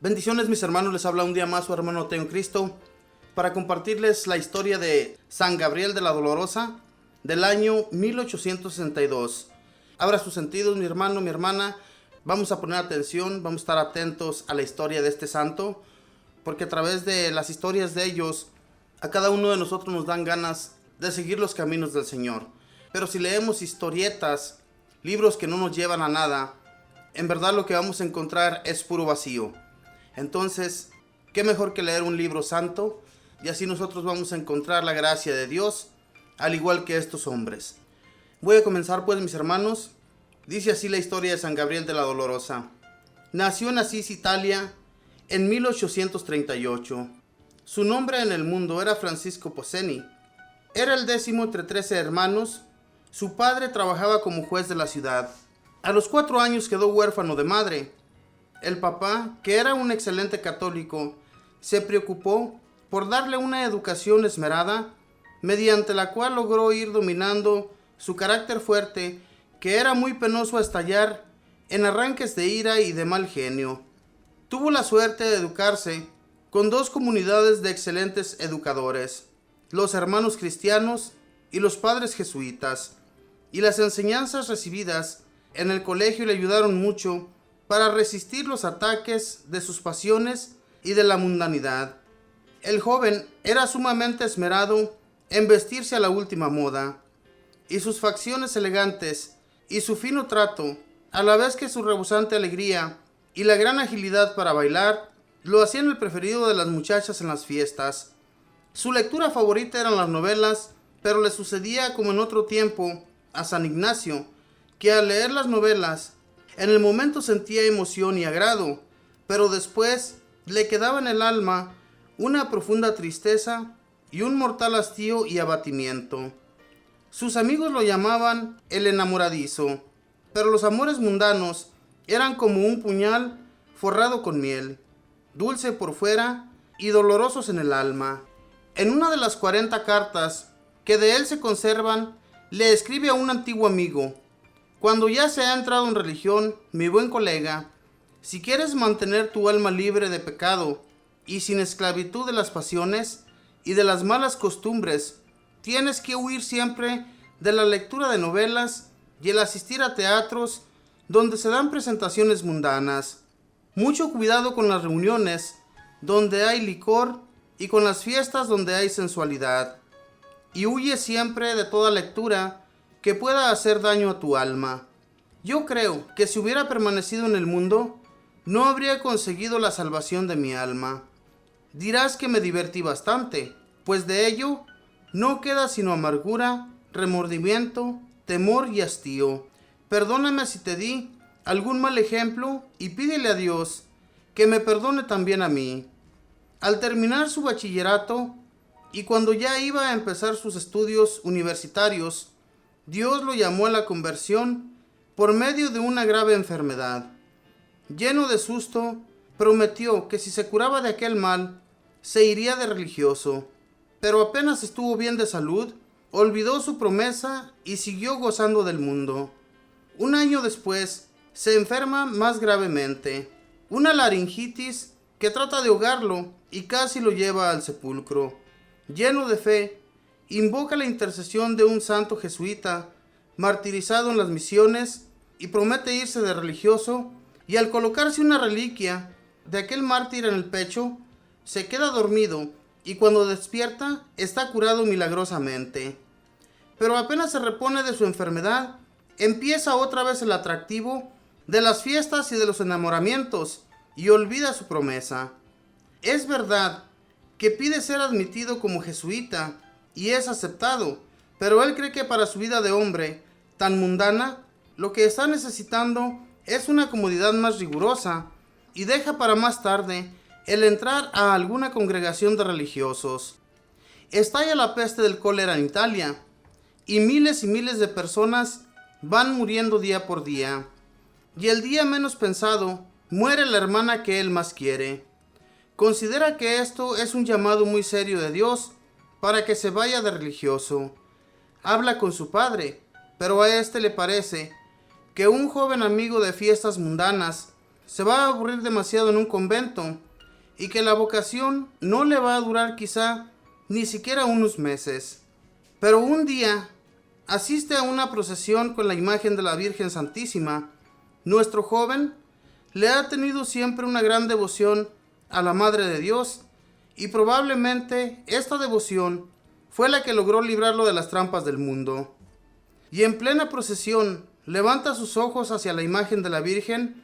Bendiciones mis hermanos, les habla un día más su hermano Teo en Cristo para compartirles la historia de San Gabriel de la Dolorosa del año 1862. Abra sus sentidos mi hermano, mi hermana, vamos a poner atención, vamos a estar atentos a la historia de este santo, porque a través de las historias de ellos, a cada uno de nosotros nos dan ganas de seguir los caminos del Señor. Pero si leemos historietas, libros que no nos llevan a nada, en verdad lo que vamos a encontrar es puro vacío. Entonces, ¿qué mejor que leer un libro santo? Y así nosotros vamos a encontrar la gracia de Dios, al igual que estos hombres. Voy a comenzar pues, mis hermanos. Dice así la historia de San Gabriel de la Dolorosa. Nació en Asís, Italia, en 1838. Su nombre en el mundo era Francisco Pozzeni. Era el 10º entre 13 hermanos. Su padre trabajaba como juez de la ciudad. A los 4 años quedó huérfano de madre. El papá, que era un excelente católico, se preocupó por darle una educación esmerada, mediante la cual logró ir dominando su carácter fuerte, que era muy penoso a estallar en arranques de ira y de mal genio. Tuvo la suerte de educarse con 2 comunidades de excelentes educadores, los hermanos cristianos y los padres jesuitas, y las enseñanzas recibidas en el colegio le ayudaron mucho para resistir los ataques de sus pasiones y de la mundanidad. El joven era sumamente esmerado en vestirse a la última moda, y sus facciones elegantes y su fino trato, a la vez que su rebosante alegría y la gran agilidad para bailar, lo hacían el preferido de las muchachas en las fiestas. Su lectura favorita eran las novelas, pero le sucedía como en otro tiempo a San Ignacio, que al leer las novelas, en el momento sentía emoción y agrado, pero después le quedaba en el alma una profunda tristeza y un mortal hastío y abatimiento. Sus amigos lo llamaban el enamoradizo, pero los amores mundanos eran como un puñal forrado con miel, dulce por fuera y dolorosos en el alma. En una de las 40 cartas que de él se conservan, le escribe a un antiguo amigo: cuando ya se ha entrado en religión, mi buen colega, si quieres mantener tu alma libre de pecado y sin esclavitud de las pasiones y de las malas costumbres, tienes que huir siempre de la lectura de novelas y el asistir a teatros donde se dan presentaciones mundanas. Mucho cuidado con las reuniones donde hay licor y con las fiestas donde hay sensualidad. Y huye siempre de toda lectura que pueda hacer daño a tu alma. Yo creo que si hubiera permanecido en el mundo, no habría conseguido la salvación de mi alma. Dirás que me divertí bastante, pues de ello no queda sino amargura, remordimiento, temor y hastío. Perdóname si te di algún mal ejemplo y pídele a Dios que me perdone también a mí. Al terminar su bachillerato y cuando ya iba a empezar sus estudios universitarios, Dios lo llamó a la conversión por medio de una grave enfermedad. Lleno de susto, prometió que si se curaba de aquel mal, se iría de religioso. Pero apenas estuvo bien de salud, olvidó su promesa y siguió gozando del mundo. Un año después, se enferma más gravemente. Una laringitis que trata de ahogarlo y casi lo lleva al sepulcro. Lleno de fe, invoca la intercesión de un santo jesuita martirizado en las misiones y promete irse de religioso, y al colocarse una reliquia de aquel mártir en el pecho, se queda dormido y cuando despierta está curado milagrosamente. Pero apenas se repone de su enfermedad, empieza otra vez el atractivo de las fiestas y de los enamoramientos y olvida su promesa. Es verdad que pide ser admitido como jesuita y es aceptado, pero él cree que para su vida de hombre tan mundana, lo que está necesitando es una comodidad más rigurosa y deja para más tarde el entrar a alguna congregación de religiosos. Estalla la peste del cólera en Italia y miles de personas van muriendo día por día. Y el día menos pensado, muere la hermana que él más quiere. Considera que esto es un llamado muy serio de Dios para que se vaya de religioso. Habla con su padre, pero a este le parece que un joven amigo de fiestas mundanas se va a aburrir demasiado en un convento y que la vocación no le va a durar quizá ni siquiera unos meses. Pero un día asiste a una procesión con la imagen de la Virgen Santísima. Nuestro joven le ha tenido siempre una gran devoción a la Madre de Dios y probablemente esta devoción fue la que logró librarlo de las trampas del mundo. Y en plena procesión levanta sus ojos hacia la imagen de la Virgen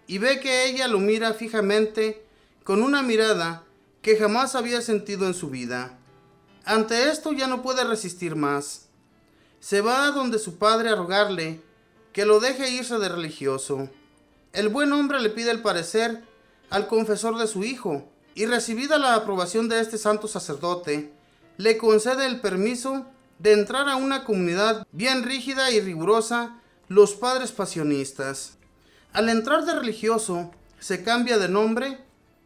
y ve que ella lo mira fijamente con una mirada que jamás había sentido en su vida. Ante esto ya no puede resistir más. Se va a donde su padre a rogarle que lo deje irse de religioso. El buen hombre le pide el parecer al confesor de su hijo y, recibida la aprobación de este santo sacerdote, le concede el permiso de entrar a una comunidad bien rígida y rigurosa, los padres pasionistas. Al entrar de religioso, se cambia de nombre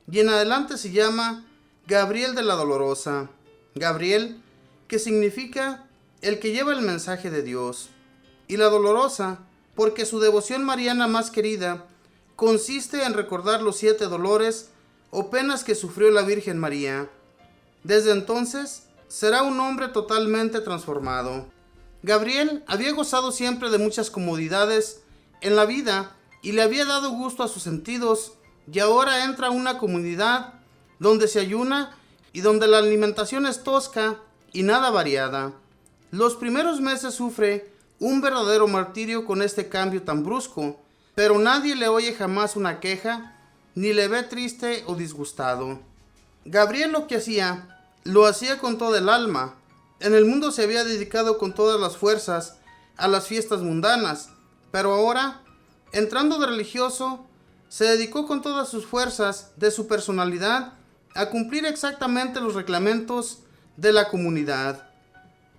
y en adelante se llama Gabriel de la Dolorosa. Gabriel, que significa el que lleva el mensaje de Dios, y la Dolorosa, porque su devoción mariana más querida consiste en recordar los 7 dolores o penas que sufrió la Virgen María. Desde entonces será un hombre totalmente transformado. Gabriel había gozado siempre de muchas comodidades en la vida y le había dado gusto a sus sentidos, y ahora entra a una comunidad donde se ayuna y donde la alimentación es tosca y nada variada. Los primeros meses sufre un verdadero martirio con este cambio tan brusco, pero nadie le oye jamás una queja, ni le ve triste o disgustado. Gabriel lo que hacía, lo hacía con todo el alma. En el mundo se había dedicado con todas las fuerzas a las fiestas mundanas, pero ahora, entrando de religioso, se dedicó con todas sus fuerzas de su personalidad a cumplir exactamente los reglamentos de la comunidad.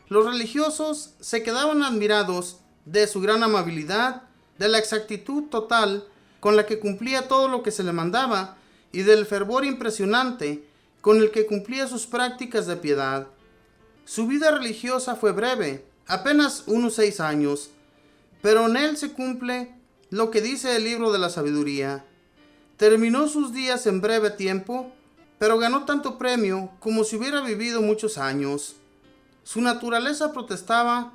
Los religiosos se quedaban admirados de su gran amabilidad, de la exactitud total con la que cumplía todo lo que se le mandaba y del fervor impresionante con el que cumplía sus prácticas de piedad. Su vida religiosa fue breve, apenas unos 6 años, pero en él se cumple lo que dice el libro de la sabiduría. Terminó sus días en breve tiempo, pero ganó tanto premio como si hubiera vivido muchos años. Su naturaleza protestaba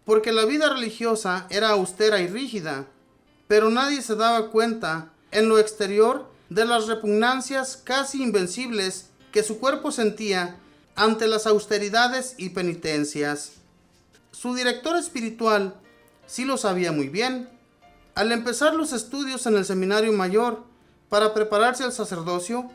porque la vida religiosa era austera y rígida, pero nadie se daba cuenta en lo exterior de las repugnancias casi invencibles que su cuerpo sentía ante las austeridades y penitencias. Su director espiritual sí lo sabía muy bien. Al empezar los estudios en el seminario mayor para prepararse al sacerdocio,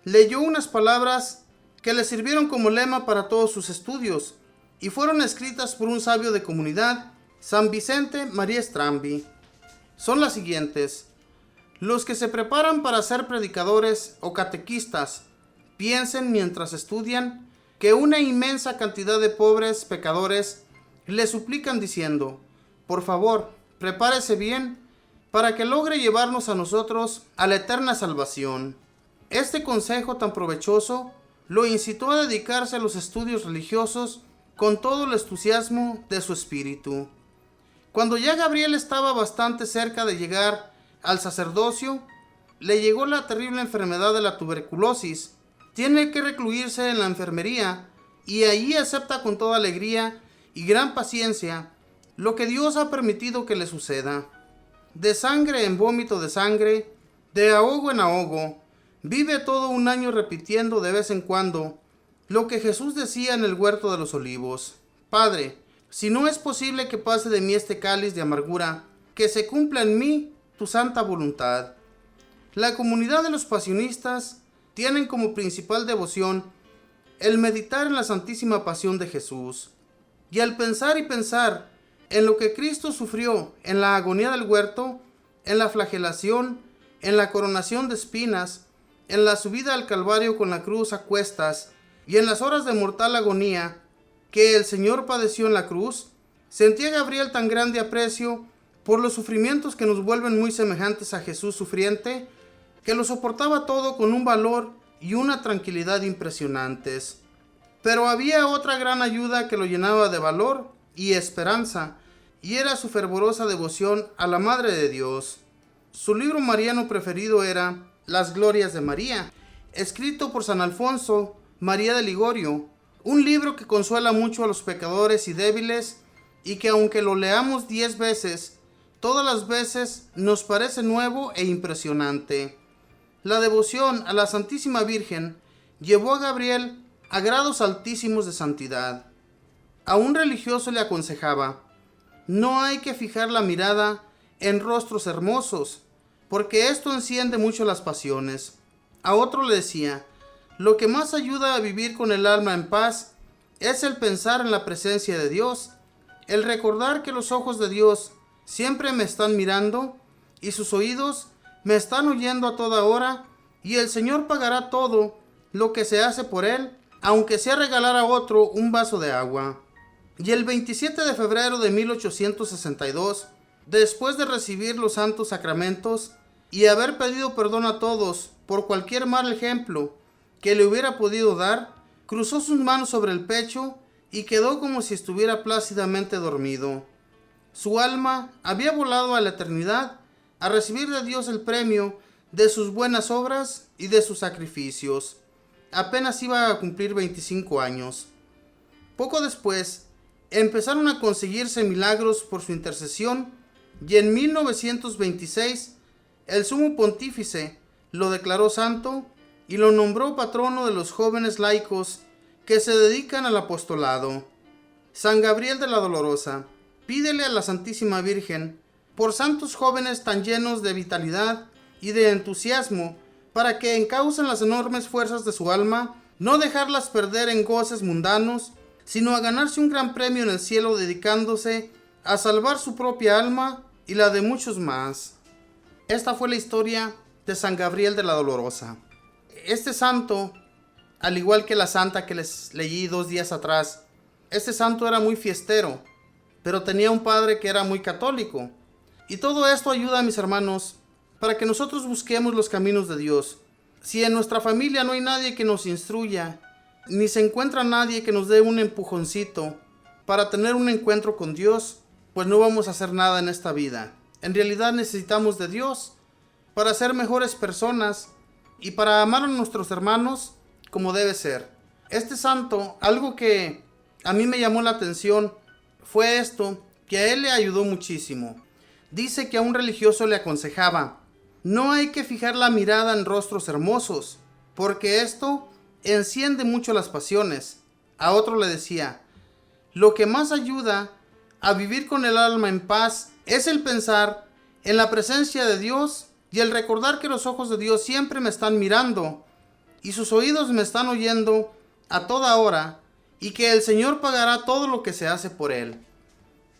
leyó unas palabras que le sirvieron como lema para todos sus estudios y fueron escritas por un sabio de comunidad, San Vicente María Strambi. Son las siguientes: los que se preparan para ser predicadores o catequistas piensen mientras estudian que una inmensa cantidad de pobres pecadores le suplican diciendo: por favor, prepárese bien para que logre llevarnos a nosotros a la eterna salvación. Este consejo tan provechoso lo incitó a dedicarse a los estudios religiosos con todo el entusiasmo de su espíritu. Cuando ya Gabriel estaba bastante cerca de llegar al sacerdocio, le llegó la terrible enfermedad de la tuberculosis. Tiene que recluirse en la enfermería y allí acepta con toda alegría y gran paciencia lo que Dios ha permitido que le suceda. De sangre en vómito de sangre, de ahogo en ahogo, vive todo un año repitiendo de vez en cuando lo que Jesús decía en el huerto de los olivos: Padre, si no es posible que pase de mí este cáliz de amargura, que se cumpla en mí tu santa voluntad. La comunidad de los pasionistas tienen como principal devoción el meditar en la santísima pasión de Jesús, y al pensar y pensar en lo que Cristo sufrió en la agonía del huerto, en la flagelación, en la coronación de espinas, en la subida al Calvario con la cruz a cuestas y en las horas de mortal agonía que el Señor padeció en la cruz, sentía Gabriel tan grande aprecio por los sufrimientos que nos vuelven muy semejantes a Jesús sufriente, que lo soportaba todo con un valor y una tranquilidad impresionantes. Pero había otra gran ayuda que lo llenaba de valor y esperanza, y era su fervorosa devoción a la Madre de Dios. Su libro mariano preferido era Las Glorias de María, escrito por San Alfonso María de Ligorio, un libro que consuela mucho a los pecadores y débiles y que aunque lo leamos 10 veces, todas las veces nos parece nuevo e impresionante. La devoción a la Santísima Virgen llevó a Gabriel a grados altísimos de santidad. A un religioso le aconsejaba: no hay que fijar la mirada en rostros hermosos, porque esto enciende mucho las pasiones. A otro le decía: lo que más ayuda a vivir con el alma en paz es el pensar en la presencia de Dios, el recordar que los ojos de Dios siempre me están mirando y sus oídos me están oyendo a toda hora, y el Señor pagará todo lo que se hace por él, aunque sea regalar a otro un vaso de agua. Y el 27 de febrero de 1862, después de recibir los santos sacramentos y haber pedido perdón a todos por cualquier mal ejemplo que le hubiera podido dar, cruzó sus manos sobre el pecho y quedó como si estuviera plácidamente dormido. Su alma había volado a la eternidad a recibir de Dios el premio de sus buenas obras y de sus sacrificios. Apenas iba a cumplir 25 años. Poco después, empezaron a conseguirse milagros por su intercesión, y en 1926 el sumo pontífice lo declaró santo y lo nombró patrono de los jóvenes laicos que se dedican al apostolado. San Gabriel de la Dolorosa, pídele a la Santísima Virgen por santos jóvenes tan llenos de vitalidad y de entusiasmo, para que encaucen las enormes fuerzas de su alma, no dejarlas perder en goces mundanos, sino a ganarse un gran premio en el cielo, dedicándose a salvar su propia alma y la de muchos más. Esta fue la historia de San Gabriel de la Dolorosa. Este santo, al igual que la santa que les leí 2 días atrás, este santo era muy fiestero, pero tenía un padre que era muy católico. Y todo esto ayuda, mis hermanos, para que nosotros busquemos los caminos de Dios. Si en nuestra familia no hay nadie que nos instruya, ni se encuentra nadie que nos dé un empujoncito para tener un encuentro con Dios, pues no vamos a hacer nada en esta vida. En realidad necesitamos de Dios para ser mejores personas y para amar a nuestros hermanos como debe ser. Este santo, algo que a mí me llamó la atención fue esto, que a él le ayudó muchísimo. Dice que a un religioso le aconsejaba: no hay que fijar la mirada en rostros hermosos, porque esto enciende mucho las pasiones. A otro le decía: lo que más ayuda a vivir con el alma en paz es el pensar en la presencia de Dios y el recordar que los ojos de Dios siempre me están mirando y sus oídos me están oyendo a toda hora, y que el Señor pagará todo lo que se hace por él.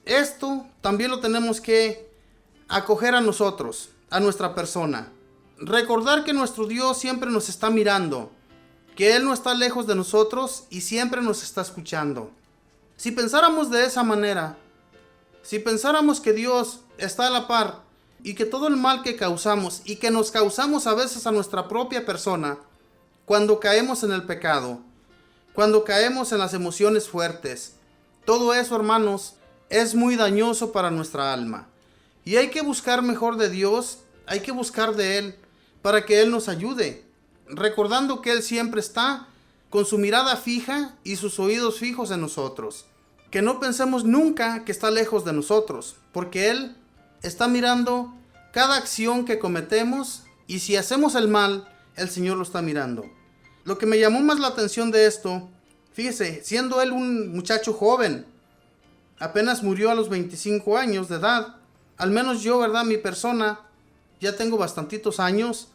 Esto también lo tenemos que acoger a nosotros, a nuestra persona. Recordar que nuestro Dios siempre nos está mirando, que Él no está lejos de nosotros y siempre nos está escuchando. Si pensáramos de esa manera, si pensáramos que Dios está a la par y que todo el mal que causamos y que nos causamos a veces a nuestra propia persona, cuando caemos en el pecado, cuando caemos en las emociones fuertes, todo eso, hermanos, es muy dañoso para nuestra alma. Y hay que buscar mejor de Dios, hay que buscar de Él para que Él nos ayude, recordando que Él siempre está con su mirada fija y sus oídos fijos en nosotros. Que no pensemos nunca que está lejos de nosotros, porque Él está mirando cada acción que cometemos, y si hacemos el mal, el Señor lo está mirando. Lo que me llamó más la atención de esto, fíjese, siendo él un muchacho joven, apenas murió a los 25 años de edad. Al menos yo, ¿verdad? Mi persona, ya tengo bastantitos años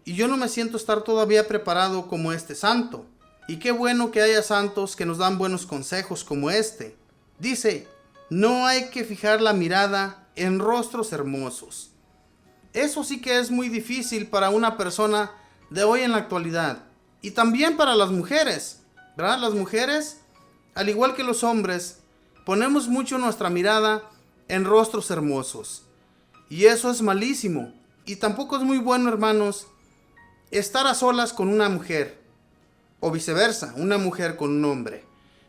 y yo no me siento estar todavía preparado como este santo. Y qué bueno que haya santos que nos dan buenos consejos como este. Dice: no hay que fijar la mirada en rostros hermosos. Eso sí que es muy difícil para una persona de hoy en la actualidad. Y también para las mujeres, ¿verdad? Las mujeres, al igual que los hombres, ponemos mucho nuestra mirada en rostros hermosos. Y eso es malísimo. Y tampoco es muy bueno, hermanos, estar a solas con una mujer. O viceversa, una mujer con un hombre.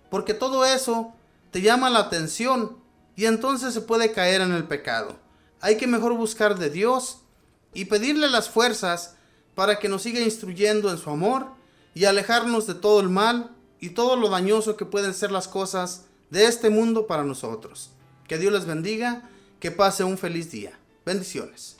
Porque todo eso te llama la atención y entonces se puede caer en el pecado. Hay que mejor buscar de Dios y pedirle las fuerzas para que nos siga instruyendo en su amor y alejarnos de todo el mal y todo lo dañoso que pueden ser las cosas de este mundo para nosotros. Que Dios les bendiga, que pase un feliz día. Bendiciones.